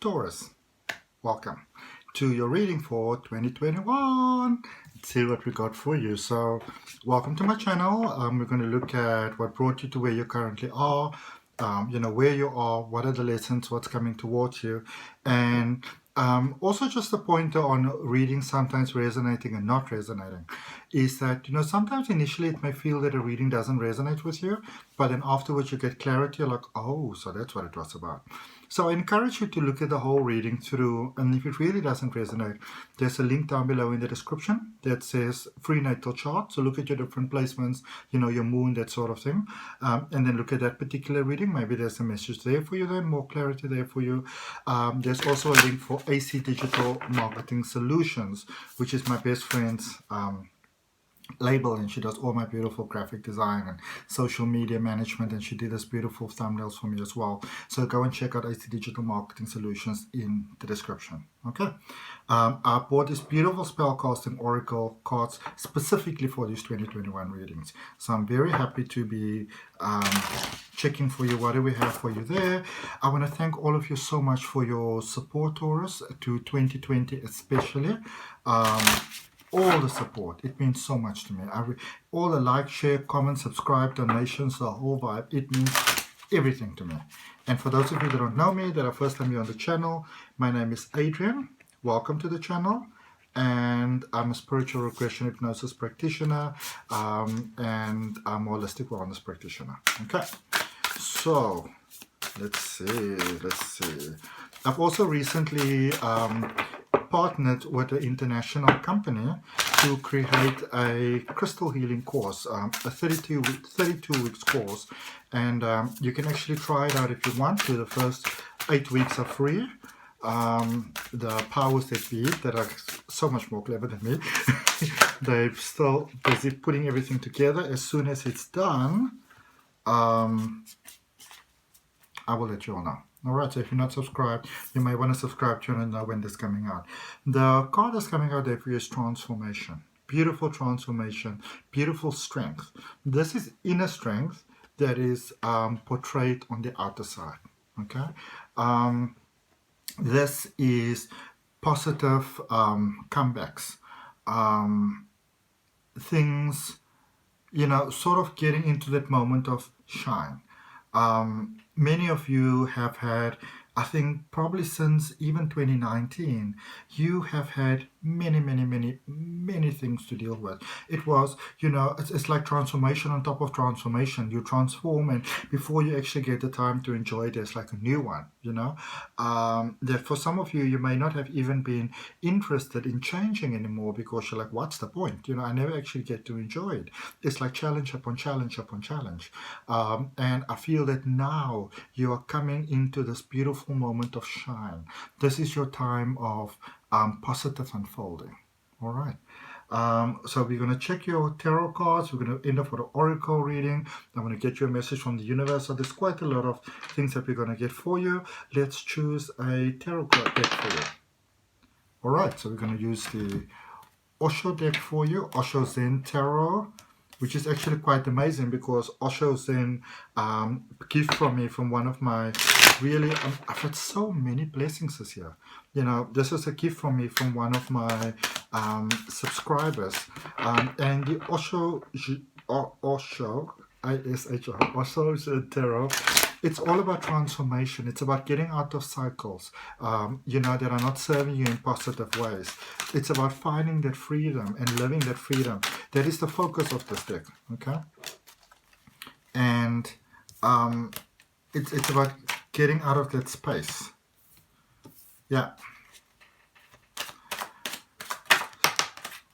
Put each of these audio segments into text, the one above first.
Taurus, welcome to your reading for 2021. Let's see what we got for you. So, welcome to my channel. We're going to look at what brought you to where you currently are, where you are, what are the lessons, what's coming towards you, and also just a pointer on reading sometimes resonating and not resonating is that, sometimes initially it may feel that a reading doesn't resonate with you, but then afterwards you get clarity, you're like, oh, so that's what it was about. So I encourage you to look at the whole reading through, and if it really doesn't resonate, there's a link down below in the description that says free natal chart. So look at your different placements, your moon, that sort of thing, and then look at that particular reading. Maybe there's a message there for you, then more clarity there for you. There's also a link for AC Digital Marketing Solutions, which is my best friend's label, and she does all my beautiful graphic design and social media management, and she did this beautiful thumbnails for me as well. So go and check out AC Digital Marketing Solutions in the description. Okay, I bought this beautiful spellcasting oracle cards specifically for these 2021 readings, so I'm very happy to be checking for you. What do we have for you there? I want to thank all of you so much for your support, Taurus, to 2020 especially. All the support, it means so much to me. All the like, share, comment, subscribe, donations, the whole vibe, it means everything to me. And for those of you that don't know me, that are first time here on the channel, my name is Adrian. Welcome to the channel. And I'm a spiritual regression hypnosis practitioner, and I'm a holistic wellness practitioner. Okay, so let's see. I've also recently partnered with an international company to create a crystal healing course, a 32 weeks course, and you can actually try it out if you want to. The first 8 weeks are free. The powers that be, that are so much more clever than me, they're still busy putting everything together. As soon as it's done, I will let you all know. Alright, so if you're not subscribed, you may want to subscribe to know when this is coming out. The card that's coming out there for you is transformation. Beautiful transformation, beautiful strength. This is inner strength that is portrayed on the outer side. Okay? This is positive comebacks. Things, sort of getting into that moment of shine. Many of you have had, I think probably since even 2019, you have had many things to deal with. It was, it's like transformation on top of transformation. You transform, and before you actually get the time to enjoy it, there's like a new one, that for some of you, you may not have even been interested in changing anymore because you're like, what's the point? I never actually get to enjoy it. It's like challenge upon challenge upon challenge. And I feel that now you are coming into this beautiful moment of shine. This is your time of positive unfolding. All right. So we're going to check your tarot cards. We're going to end up with an oracle reading. I'm going to get you a message from the universe. So there's quite a lot of things that we're going to get for you. Let's choose a tarot card deck for you. All right. So we're going to use the OSHO deck for you, OSHO Zen Tarot, which is actually quite amazing because OSHO Zen gift from me from one of my really, I've had so many blessings this year. This is a gift from me from one of my subscribers. And the OSHO Zen Tarot, it's all about transformation. It's about getting out of cycles, that are not serving you in positive ways. It's about finding that freedom and living that freedom. That is the focus of this deck, okay? And it's about getting out of that space. Yeah.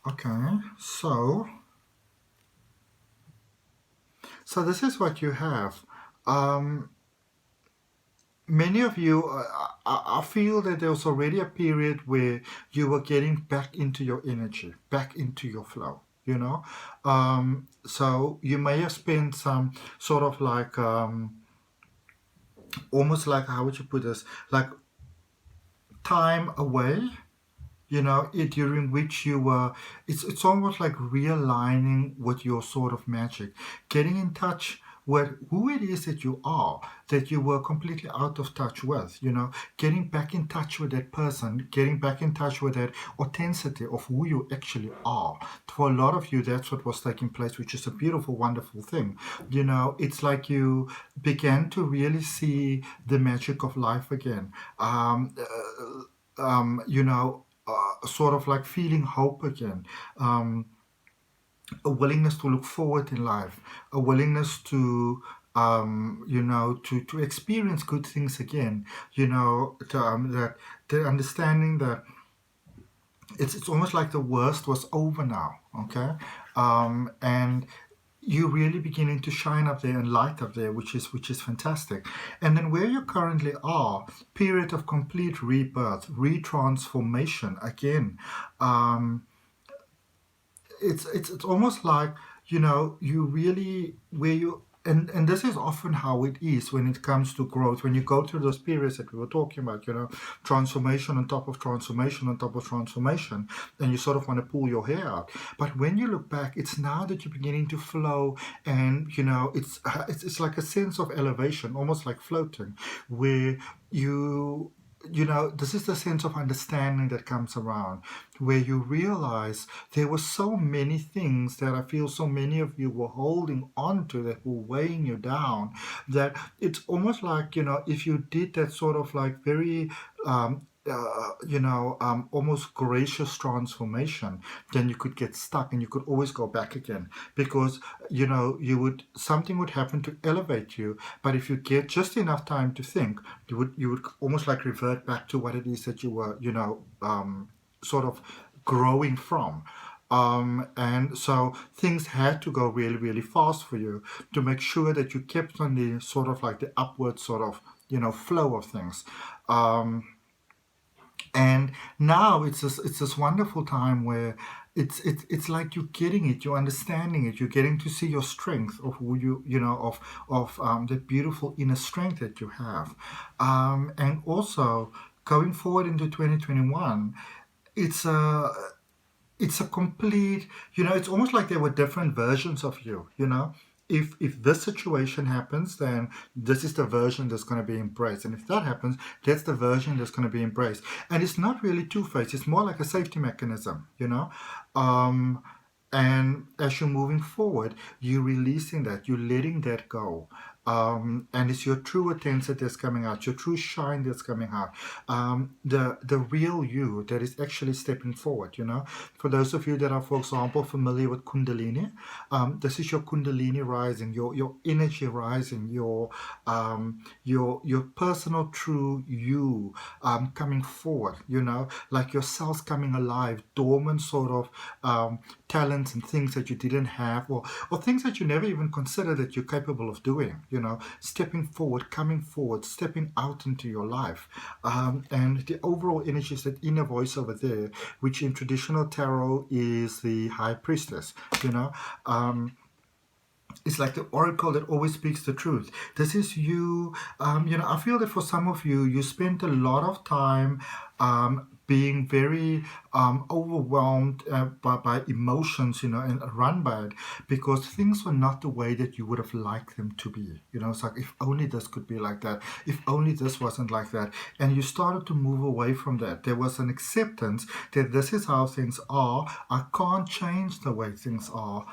Okay, so this is what you have. Many of you, I feel that there was already a period where you were getting back into your energy, back into your flow, so you may have spent some sort of like, almost like, how would you put this, like time away, during which you were, it's almost like realigning with your sort of magic, getting in touch who it is that you are, that you were completely out of touch with, getting back in touch with that person, getting back in touch with that authenticity of who you actually are. For a lot of you, that's what was taking place, which is a beautiful, wonderful thing. It's like you began to really see the magic of life again. Sort of like feeling hope again. A willingness to look forward in life, a willingness to to experience good things again, that the understanding that it's almost like the worst was over now, okay? And you really beginning to shine up there and light up there, which is fantastic. And then where you currently are, period of complete rebirth, retransformation again. It's almost like, you really, where you, and this is often how it is when it comes to growth, when you go through those periods that we were talking about, transformation on top of transformation on top of transformation, and you sort of want to pull your hair out. But when you look back, it's now that you're beginning to flow, and it's like a sense of elevation, almost like floating, where this is the sense of understanding that comes around, where you realize there were so many things that I feel so many of you were holding on to, that were weighing you down, that it's almost like, if you did that sort of like very almost gracious transformation, then you could get stuck and you could always go back again, because something would happen to elevate you, but if you get just enough time to think, you would almost like revert back to what it is that you were sort of growing from. And so things had to go really, really fast for you to make sure that you kept on the sort of like the upward sort of flow of things. And now it's this wonderful time where it's like you're getting it, you're understanding it, you're getting to see your strength of who of the beautiful inner strength that you have, and also going forward into 2021, it's a complete, it's almost like there were different versions of you. If this situation happens, then this is the version that's going to be embraced. And if that happens, that's the version that's going to be embraced. And it's not really two-faced. It's more like a safety mechanism, and as you're moving forward, you're releasing that, you're letting that go. And it's your true intensity that's coming out, your true shine that's coming out, the real you that is actually stepping forward. For those of you that are, for example, familiar with Kundalini, this is your Kundalini rising, your energy rising, your personal true you coming forward. Like your cells coming alive, dormant sort of talents and things that you didn't have, or things that you never even considered that you're capable of doing. Stepping forward, coming forward, stepping out into your life. And the overall energy is that inner voice over there, which in traditional tarot is the high priestess. It's like the oracle that always speaks the truth. This is you. I feel that for some of you, you spent a lot of time being very overwhelmed by emotions, and run by it, because things were not the way that you would have liked them to be. It's like, if only this could be like that, if only this wasn't like that. And you started to move away from that. There was an acceptance that this is how things are. I can't change the way things are,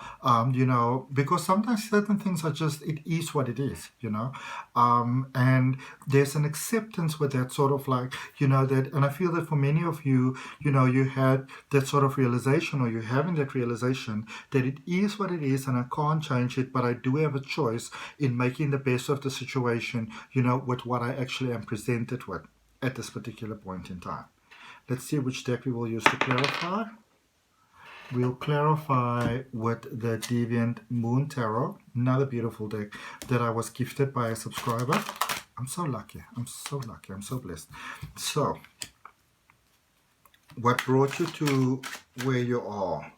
because sometimes certain things are just, it is what it is, and there's an acceptance with that sort of like, that, and I feel that for many of you, you had that sort of realization, or you're having that realization that it is what it is and I can't change it, but I do have a choice in making the best of the situation, with what I actually am presented with at this particular point in time. Let's see which deck we will use to clarify. We'll clarify with the Deviant Moon Tarot, another beautiful deck that I was gifted by a subscriber. I'm so lucky. I'm so lucky. I'm so blessed. So, what brought you to where you are?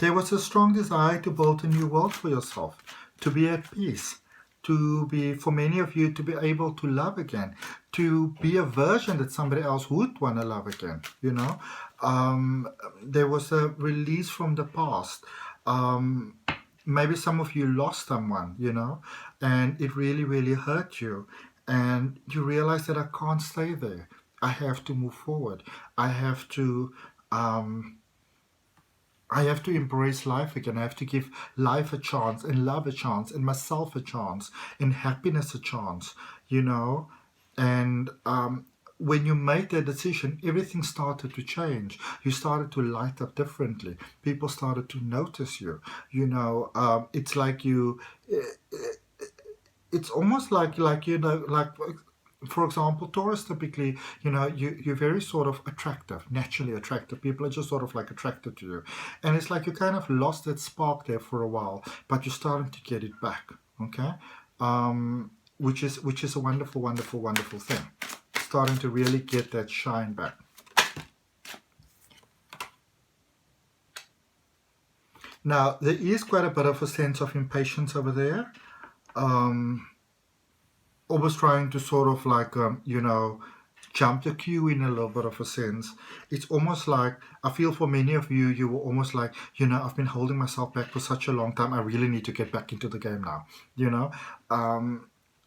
There was a strong desire to build a new world for yourself, to be at peace, to be, for many of you, to be able to love again, to be a version that somebody else would want to love again. There was a release from the past. maybe some of you lost someone, you know, and it really, really hurt you. And you realize that I can't stay there. I have to move forward. I have to um, I have to embrace life again. I have to give life a chance and love a chance and myself a chance and happiness a chance, you know. And when you made that decision, everything started to change. You started to light up differently. People started to notice you. You know, it's like you. It's almost like you know, like for example, Taurus typically, you know, you're very sort of attractive, naturally attractive. People are just sort of like attracted to you. And it's like you kind of lost that spark there for a while, but you're starting to get it back. Okay? Which is a wonderful, wonderful, wonderful thing. Starting to really get that shine back. Now, there is quite a bit of a sense of impatience over there. Always trying to sort of like, you know, jump the queue in a little bit of a sense. It's almost like, I feel for many of you, you were almost like, you know, I've been holding myself back for such a long time. I really need to get back into the game now, you know.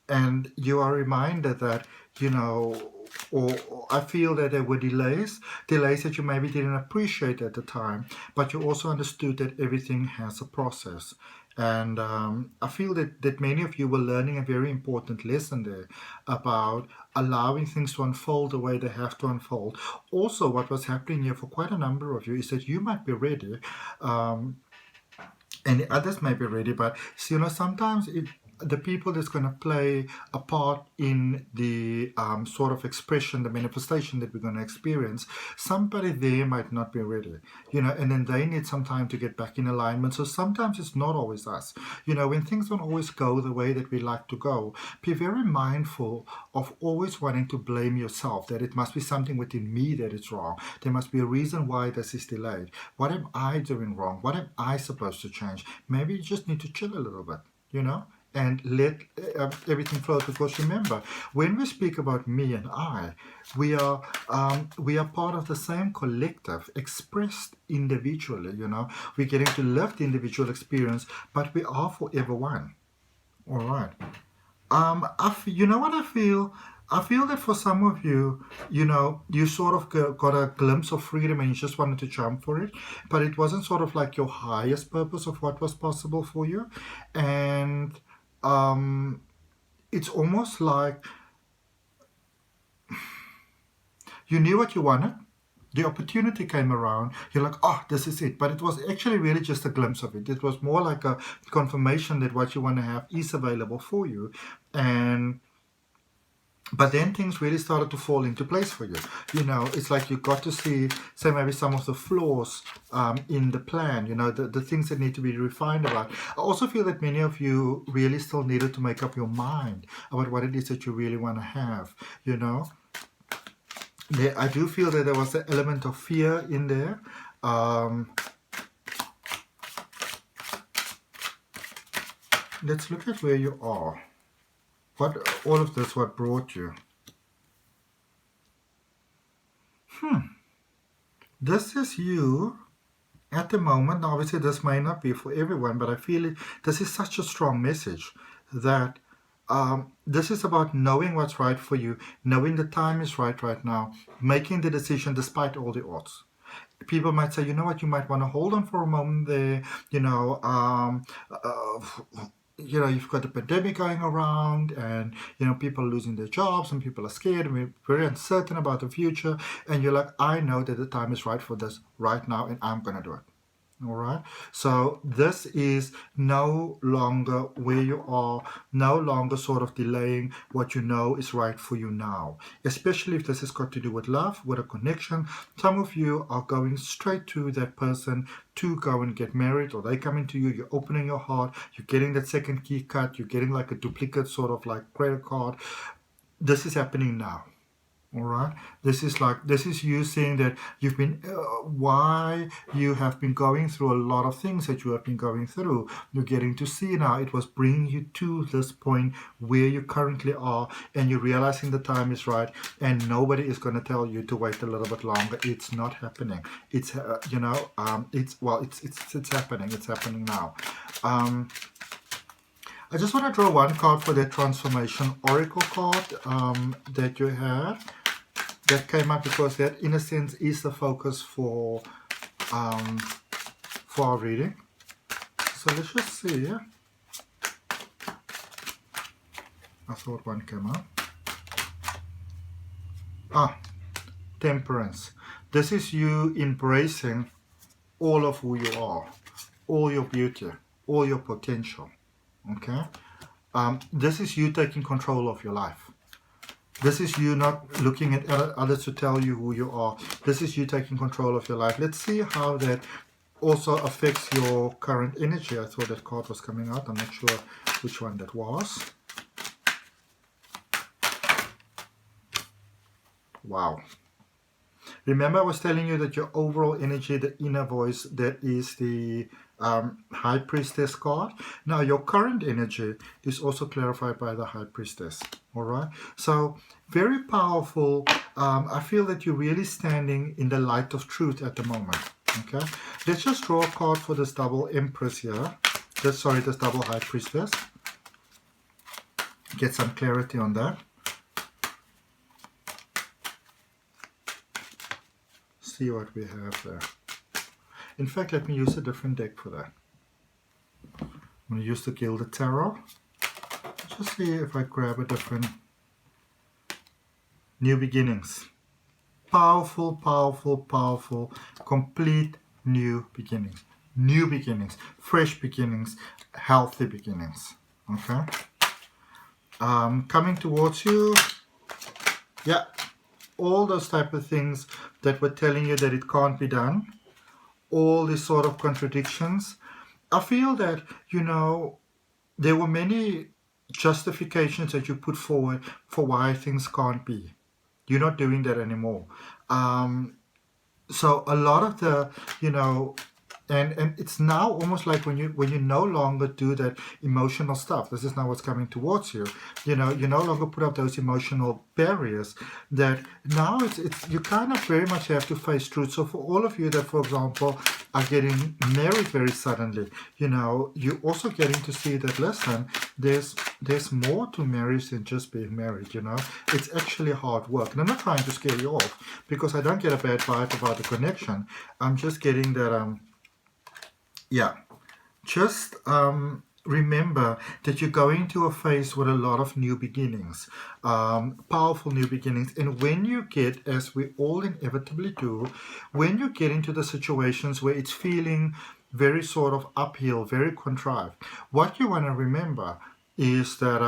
And you are reminded that, you know, or I feel that there were delays that you maybe didn't appreciate at the time, but you also understood that everything has a process. And I feel that many of you were learning a very important lesson there about allowing things to unfold the way they have to unfold. Also, what was happening here for quite a number of you is that you might be ready, and the others may be ready, but you know, sometimes the people that's going to play a part in the sort of expression, the manifestation that we're going to experience, somebody there might not be ready, you know, and then they need some time to get back in alignment. So sometimes it's not always us, you know, when things don't always go the way that we like to go. Be very mindful of always wanting to blame yourself, that it must be something within me that is wrong. There must be a reason why this is delayed. What am I doing wrong? What am I supposed to change? Maybe you just need to chill a little bit, you know, and let everything flow. Because remember, when we speak about me and I, we are part of the same collective, expressed individually. You know, we're getting to live the individual experience, but we are forever one. All right. You know what I feel? I feel that for some of you, you know, you sort of got a glimpse of freedom and you just wanted to jump for it, but it wasn't sort of like your highest purpose of what was possible for you. And it's almost like you knew what you wanted, the opportunity came around, you're like, oh, this is it. But it was actually really just a glimpse of it. It was more like a confirmation that what you want to have is available for you. But then things really started to fall into place for you. You know, it's like you got to see, say, maybe some of the flaws in the plan, you know, the things that need to be refined about. I also feel that many of you really still needed to make up your mind about what it is that you really want to have, you know. I do feel that there was an element of fear in there. Let's look at where you are. All of this, what brought you? This is you at the moment. Now, obviously, this may not be for everyone, but I feel this is such a strong message that this is about knowing what's right for you, knowing the time is right now, making the decision despite all the odds. People might say, you know what, you might want to hold on for a moment there, you know, you've got the pandemic going around, and you know, people are losing their jobs and people are scared and we're very uncertain about the future, and you're like, I know that the time is right for this right now and I'm gonna do it. All right, so this is no longer where you are, no longer sort of delaying what you know is right for you now, especially if this has got to do with love, with a connection. Some of you are going straight to that person to go and get married, or they come into you, you're opening your heart, you're getting that second key cut, you're getting like a duplicate sort of like credit card. This is happening now. All right, this is you saying that you've been why you have been going through a lot of things that you have been going through. You're getting to see now it was bringing you to this point where you currently are, and you're realizing the time is right, and nobody is going to tell you to wait a little bit longer. It's not happening. It's it's happening. It's happening now. I just want to draw one card for that transformation oracle card that you have. That came up because that, in a sense, is the focus for our reading. So let's just see. I thought one came up. Temperance. This is you embracing all of who you are, all your beauty, all your potential. Okay? This is you taking control of your life. This is you not looking at others to tell you who you are. This is you taking control of your life. Let's see how that also affects your current energy. I thought that card was coming out. I'm not sure which one that was. Wow. Remember I was telling you that your overall energy, the inner voice, that is the High Priestess card. Now your current energy is also clarified by the High Priestess. All right, so very powerful. I feel that you're really standing in the light of truth at the moment. Okay, let's just draw a card for this double Empress here. This double High Priestess. Get some clarity on that. See what we have there. In fact, let me use a different deck for that. I'm going to use the Gilded Tarot. Just see if I grab a different New Beginnings. Powerful, powerful, powerful, complete new beginnings. New beginnings, fresh beginnings, healthy beginnings. Okay? Coming towards you. Yeah. All those type of things that were telling you that it can't be done. All these sort of contradictions. I feel that, there were many justifications that you put forward for why things can't be. You're not doing that anymore. So a lot of the, and it's now almost like when you no longer do that emotional stuff. This is now what's coming towards you. You no longer put up those emotional barriers. That now it's you kind of very much have to face truth. So for all of you that, for example, are getting married very suddenly, you're also getting to see that, listen, there's more to marriage than just being married. It's actually hard work. And I'm not trying to scare you off, because I don't get a bad vibe about the connection. I'm just getting that just remember that you're going to a phase with a lot of new beginnings, powerful new beginnings. And when you get, as we all inevitably do, when you get into the situations where it's feeling very sort of uphill, very contrived, what you want to remember is that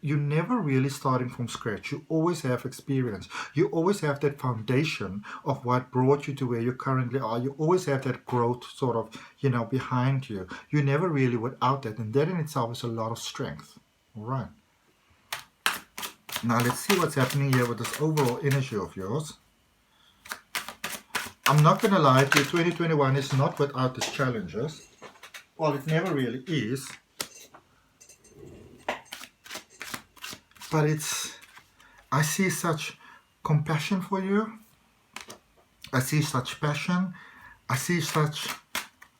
you're never really starting from scratch. You always have experience. You always have that foundation of what brought you to where you currently are. You always have that growth sort of, behind you. You're never really without that. And that in itself is a lot of strength. All right. Now let's see what's happening here with this overall energy of yours. I'm not going to lie to you, 2021 is not without its challenges. Well, it never really is. But I see such compassion for you. I see such passion. I see such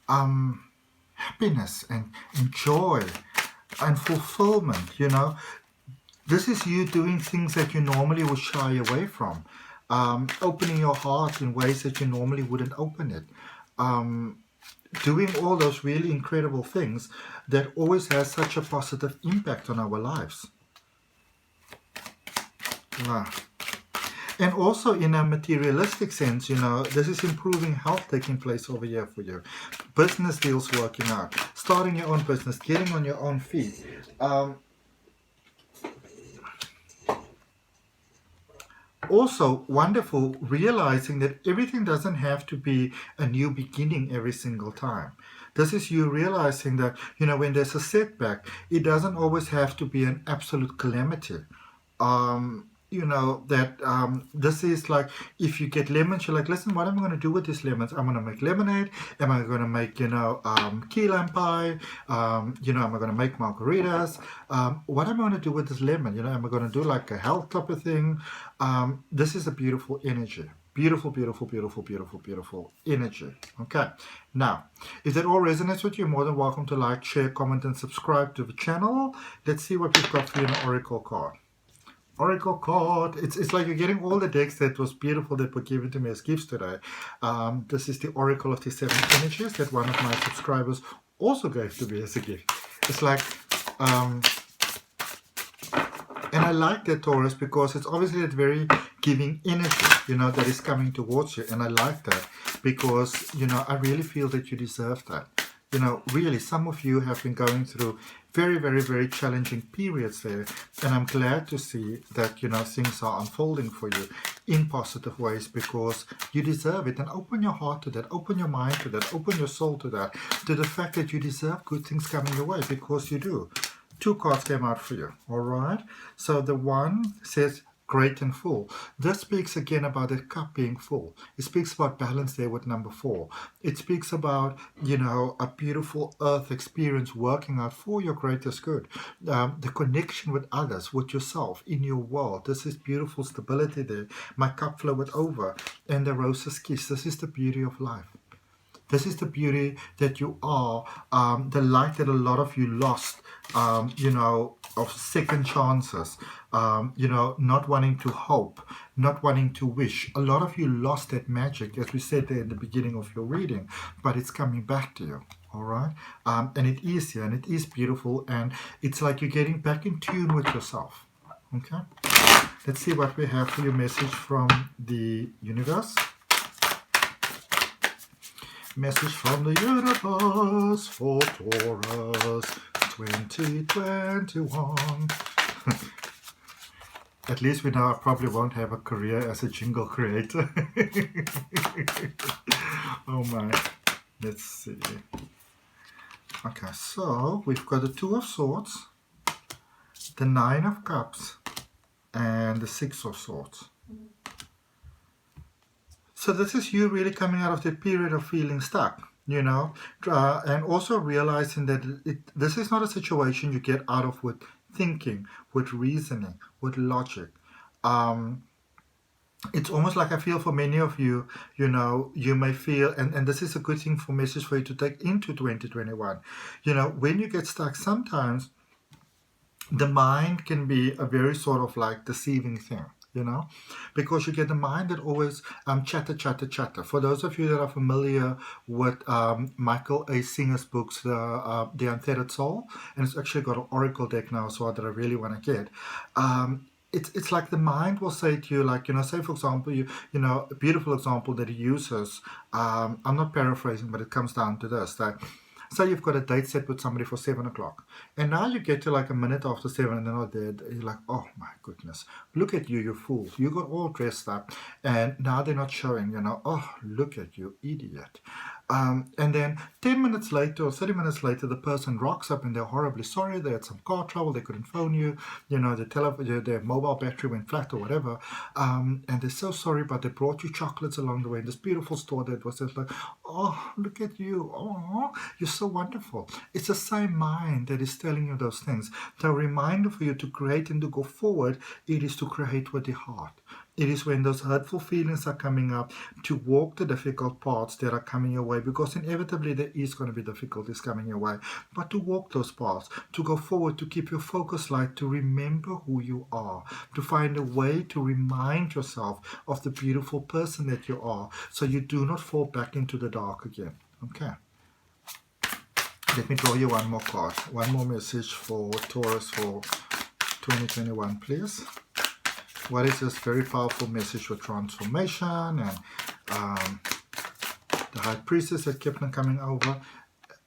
happiness and joy and fulfillment, This is you doing things that you normally would shy away from. Opening your heart in ways that you normally wouldn't open it. Doing all those really incredible things that always has such a positive impact on our lives. And also in a materialistic sense, this is improving health taking place over here for you. Business deals working out. Starting your own business. Getting on your own feet. Also wonderful realizing that everything doesn't have to be a new beginning every single time. This is you realizing that, when there's a setback, it doesn't always have to be an absolute calamity. This is like, if you get lemons, you're like, listen, what am I going to do with these lemons? I'm going to make lemonade. Am I going to make, key lime pie? Am I going to make margaritas? What am I going to do with this lemon? Am I going to do like a health type of thing? This is a beautiful energy. Beautiful, beautiful, beautiful, beautiful, beautiful energy. Okay. Now, if that all resonates with you, you're more than welcome to like, share, comment, and subscribe to the channel. Let's see what we've got for you in an oracle card. Oracle card. It's like you're getting all the decks that was beautiful that were given to me as gifts today. This is the Oracle of the 7 Energies that one of my subscribers also gave to me as a gift. It's like, and I like that, Taurus, because it's obviously that very giving energy, that is coming towards you. And I like that because, I really feel that you deserve that. Really, some of you have been going through very, very, very challenging periods there. And I'm glad to see that, things are unfolding for you in positive ways because you deserve it. And open your heart to that, open your mind to that, open your soul to that, to the fact that you deserve good things coming your way, because you do. 2 cards came out for you, all right? So the one says, great and full. This speaks again about the cup being full. It speaks about balance there with number 4. It speaks about, a beautiful earth experience working out for your greatest good. The connection with others, with yourself, in your world. This is beautiful stability there. My cup flowed over. And the roses kiss. This is the beauty of life. This is the beauty that you are, the light that a lot of you lost, of second chances, not wanting to hope, not wanting to wish. A lot of you lost that magic, as we said there in the beginning of your reading, but it's coming back to you. All right. And it is here, and it is beautiful, and it's like you're getting back in tune with yourself. Okay. Let's see what we have for your message from the universe. Message from the universe for Taurus 2021. At least we know I probably won't have a career as a jingle creator. Oh my. Let's see. Okay, so we've got the 2 of Swords, the 9 of Cups, and the 6 of Swords. So this is you really coming out of the period of feeling stuck, and also realizing that this is not a situation you get out of with thinking, with reasoning, with logic. It's almost like I feel for many of you, you may feel, and this is a good thing for message for you to take into 2021. When you get stuck, sometimes the mind can be a very sort of like deceiving thing. Because you get the mind that always chatter. For those of you that are familiar with Michael A. Singer's books, The Untethered Soul, and it's actually got an oracle deck now, so that I really want to get. It's like the mind will say to you, like, say for example, a beautiful example that he uses. I'm not paraphrasing, but it comes down to this, that say you've got a date set with somebody for 7 o'clock, and now you get to like a minute after 7 and they're not there. You're like, oh my goodness, look at you, you fool. You got all dressed up and now they're not showing, oh, look at you, idiot. And then 10 minutes later or 30 minutes later, the person rocks up and they're horribly sorry. They had some car trouble. They couldn't phone you. Their mobile battery went flat or whatever. And they're so sorry, but they brought you chocolates along the way in this beautiful store that was just like, oh, look at you. Oh, you're so wonderful. It's the same mind that is telling you those things. The reminder for you to create and to go forward, it is to create with the heart. It is when those hurtful feelings are coming up, to walk the difficult paths that are coming your way, because inevitably there is going to be difficulties coming your way. But to walk those paths, to go forward, to keep your focus light, to remember who you are, to find a way to remind yourself of the beautiful person that you are, so you do not fall back into the dark again. Okay. Let me draw you one more card. One more message for Taurus for 2021, please. What is this very powerful message with transformation and the High Priestess that kept on coming over?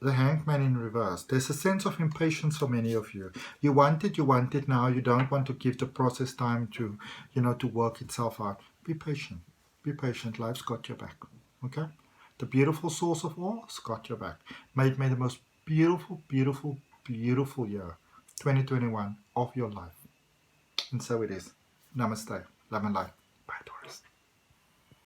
The Hanged Man in reverse. There's a sense of impatience for many of you. You want it now. You don't want to give the process time to, to work itself out. Be patient. Be patient. Life's got your back. Okay? The beautiful source of all has got your back. May it be the most beautiful, beautiful, beautiful year, 2021, of your life. And so it is. Namaste. Love and light.